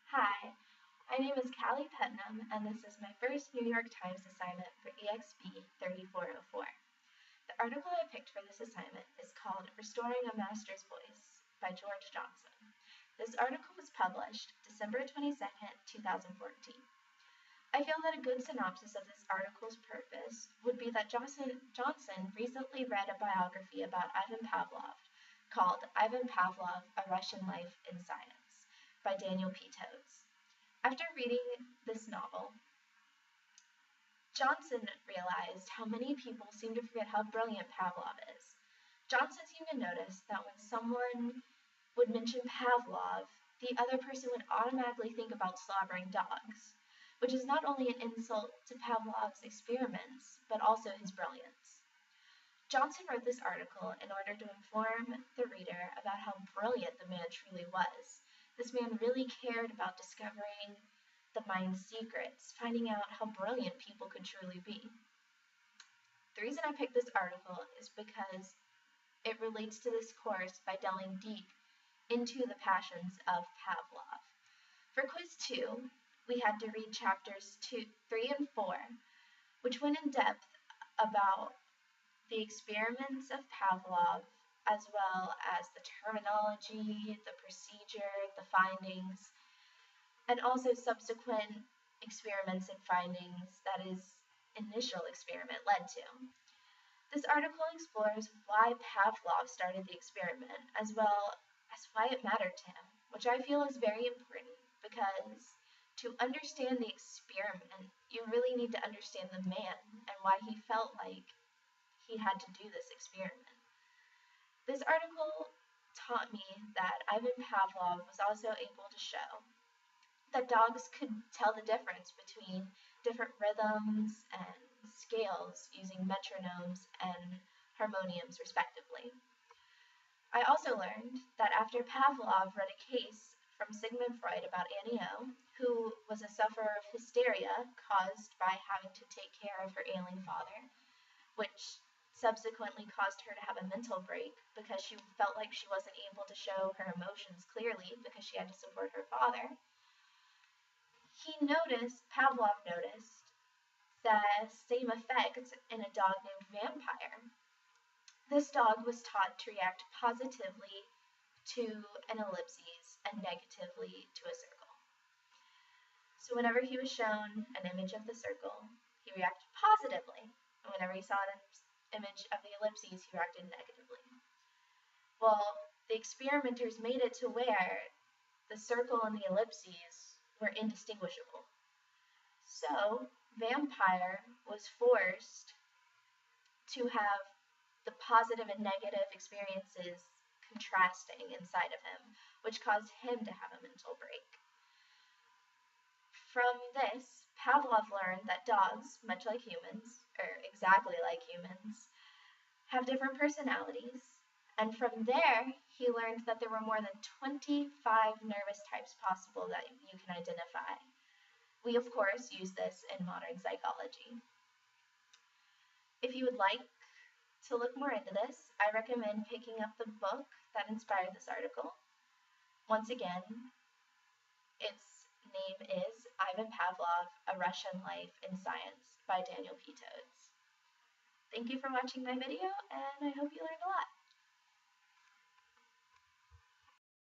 Hi, my name is Calli Putnam, and this is my first New York Times assignment for EXP 3404. The article I picked for this assignment is called Restoring a Master's Voice by George Johnson. This article was published December 22nd, 2014. I feel that a good synopsis of this article's purpose would be that Johnson recently read a biography about Ivan Pavlov called Ivan Pavlov, A Russian Life in Science by Daniel P. Todes. After reading this novel, Johnson realized how many people seem to forget how brilliant Pavlov is. Johnson seemed to notice that when someone would mention Pavlov, the other person would automatically think about slobbering dogs, which is not only an insult to Pavlov's experiments, but also his brilliance. Johnson wrote this article in order to inform the reader about how brilliant the man truly was. This man really cared about discovering the mind's secrets, finding out how brilliant people could truly be. The reason I picked this article is because it relates to this course by delving deep into the passions of Pavlov. For quiz 2, we had to read chapters 3 and 4, which went in depth about the experiments of Pavlov, as well as the terminology, the procedure, the findings, and also subsequent experiments and findings that his initial experiment led to. This article explores why Pavlov started the experiment, as well as why it mattered to him, which I feel is very important because to understand the experiment, you really need to understand the man and why he felt like he had to do this experiment. This article taught me that Ivan Pavlov was also able to show that dogs could tell the difference between different rhythms and scales using metronomes and harmoniums respectively. I also learned that after Pavlov read a case from Sigmund Freud about Annie O, who was a sufferer of hysteria caused by having to take care of her ailing father, which subsequently caused her to have a mental break because she felt like she wasn't able to show her emotions clearly because she had to support her father. Pavlov noticed the same effect in a dog named Vampire. This dog was taught to react positively to an ellipses and negatively to a circle. So whenever he was shown an image of the circle, he reacted positively, and whenever he saw an image of the ellipses, he reacted negatively. Well, the experimenters made it to where the circle and the ellipses were indistinguishable. So Vampire was forced to have the positive and negative experiences contrasting inside of him, which caused him to have a mental break. From this, Pavlov learned that dogs, much like humans, or exactly like humans, have different personalities, and from there, he learned that there were more than 25 nervous types possible that you can identify. We, of course, use this in modern psychology. If you would like to look more into this, I recommend picking up the book that inspired this article. Once again, its name is Ivan Pavlov, A Russian Life in Science by Daniel P. Todes. Thank you for watching my video, and I hope you learned a lot.